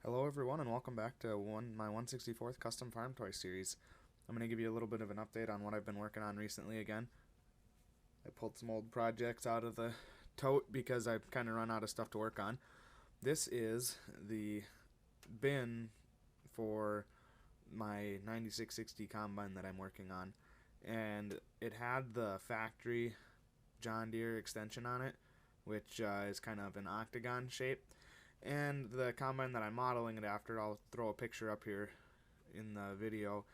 Hello everyone and welcome back to my 164th Custom Farm Toy series. I'm going to give you a little bit of an update on what I've been working on recently again. I pulled some old projects out of the tote because I've kind of run out of stuff to work on. This is the bin for my 9660 combine that I'm working on, and it had the factory John Deere extension on it, which is kind of an octagon shape. And the combine that I'm modeling it after, I'll throw a picture up here in the video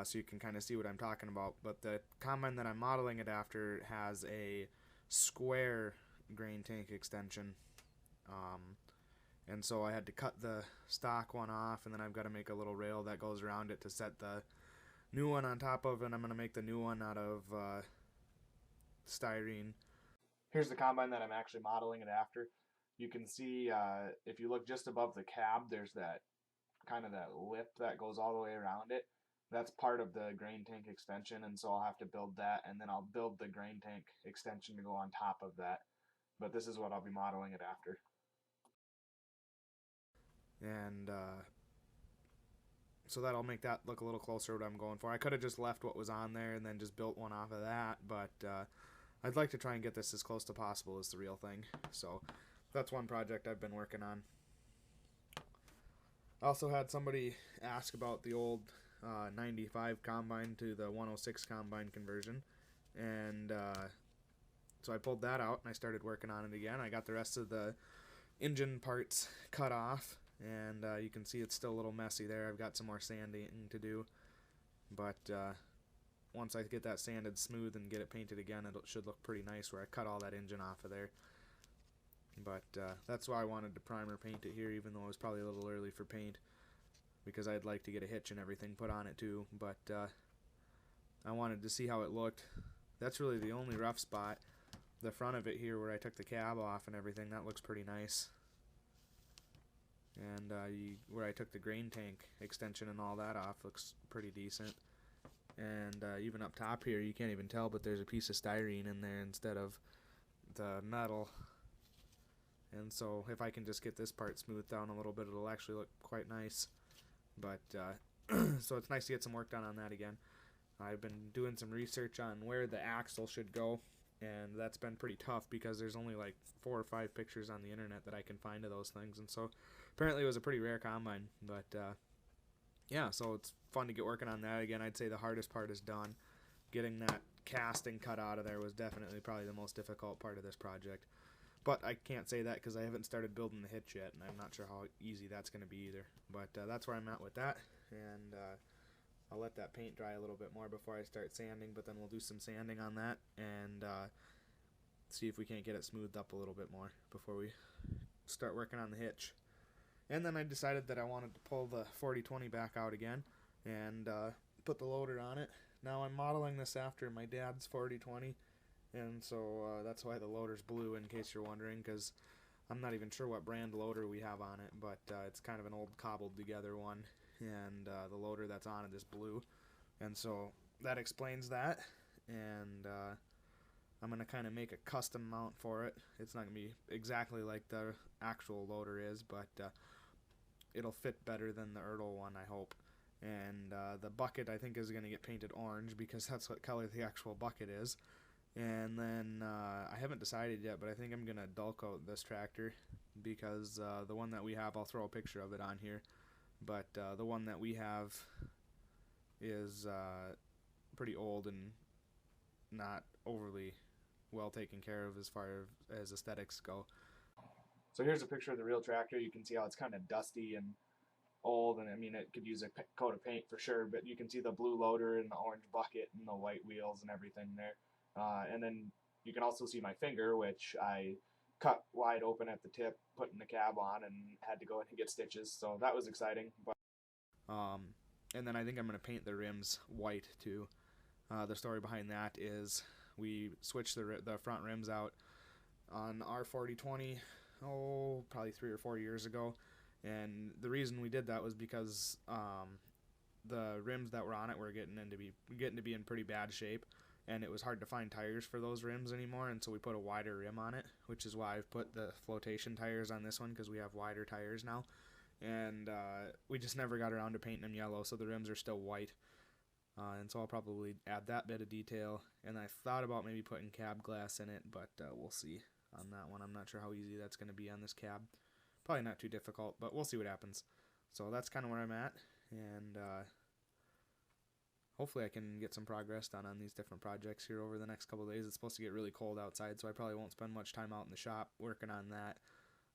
so you can kind of see what I'm talking about. But the combine that I'm modeling it after has a square grain tank extension. And so I had to cut the stock one off, and then I've got to make a little rail that goes around it to set the new one on top of, and I'm going to make the new one out of styrene. Here's the combine that I'm actually modeling it after. You can see if you look just above the cab, there's that kind of that lip that goes all the way around it. That's part of the grain tank extension, and so I'll have to build that, and then I'll build the grain tank extension to go on top of that. But this is what I'll be modeling it after. And so that'll make that look a little closer to what I'm going for. I could have just left what was on there and then just built one off of that, but I'd like to try and get this as close to possible as the real thing. So that's one project I've been working on. I also had somebody ask about the old 95 combine to the 106 combine conversion, and so I pulled that out and I started working on it again. I got the rest of the engine parts cut off, and you can see it's still a little messy there. I've got some more sanding to do, but once I get that sanded smooth and get it painted again, it should look pretty nice where I cut all that engine off of there. But that's why I wanted to primer paint it here, even though it was probably a little early for paint, because I'd like to get a hitch and everything put on it too. But I wanted to see how it looked. That's really the only rough spot. The front of it here where I took the cab off and everything, that looks pretty nice. And where I took the grain tank extension and all that off looks pretty decent. And even up top here, you can't even tell, but there's a piece of styrene in there instead of the metal. And so if I can just get this part smoothed down a little bit, it'll actually look quite nice. But so it's nice to get some work done on that again. I've been doing some research on where the axle should go, and that's been pretty tough because there's only like 4 or 5 pictures on the internet that I can find of those things. And so apparently it was a pretty rare combine. But yeah, so it's fun to get working on that again. I'd say the hardest part is done. Getting that casting cut out of there was definitely probably the most difficult part of this project. But I can't say that because I haven't started building the hitch yet, and I'm not sure how easy that's going to be either. But that's where I'm at with that, and I'll let that paint dry a little bit more before I start sanding, but then we'll do some sanding on that and see if we can't get it smoothed up a little bit more before we start working on the hitch. And then I decided that I wanted to pull the 4020 back out again and put the loader on it. Now I'm modeling this after my dad's 4020, and so that's why the loader's blue, in case you're wondering, because I'm not even sure what brand loader we have on it, but it's kind of an old cobbled together one, and the loader that's on it is blue, and so that explains that. And I'm going to kind of make a custom mount for it. It's not going to be exactly like the actual loader is, but it'll fit better than the Ertl one, I hope. And the bucket, I think, is going to get painted orange because that's what color the actual bucket is. And then I haven't decided yet, but I think I'm going to dull coat this tractor because the one that we have, I'll throw a picture of it on here, but the one that we have is pretty old and not overly well taken care of as far as aesthetics go. So here's a picture of the real tractor. You can see how it's kind of dusty and old, and I mean it could use a coat of paint for sure, but you can see the blue loader and the orange bucket and the white wheels and everything there. And then you can also see my finger, which I cut wide open at the tip, putting the cab on, and had to go in and get stitches. So that was exciting. But and then I think I'm going to paint the rims white too. The story behind that is we switched the front rims out on our 4020, probably 3 or 4 years ago. And the reason we did that was because the rims that were on it were getting to be in pretty bad shape, and it was hard to find tires for those rims anymore, and so we put a wider rim on it, which is why I've put the flotation tires on this one, because we have wider tires now. and we just never got around to painting them yellow, so the rims are still white. And so I'll probably add that bit of detail, and I thought about maybe putting cab glass in it, but we'll see on that one. I'm not sure how easy that's going to be on this cab. Probably not too difficult, but we'll see what happens. So that's kind of where I'm at, and hopefully I can get some progress done on these different projects here over the next couple of days. It's supposed to get really cold outside, so I probably won't spend much time out in the shop working on that.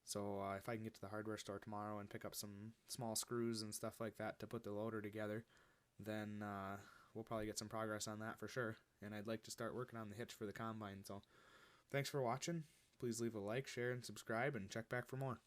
So if I can get to the hardware store tomorrow and pick up some small screws and stuff like that to put the loader together, then we'll probably get some progress on that for sure. And I'd like to start working on the hitch for the combine. So thanks for watching. Please leave a like, share, and subscribe, and check back for more.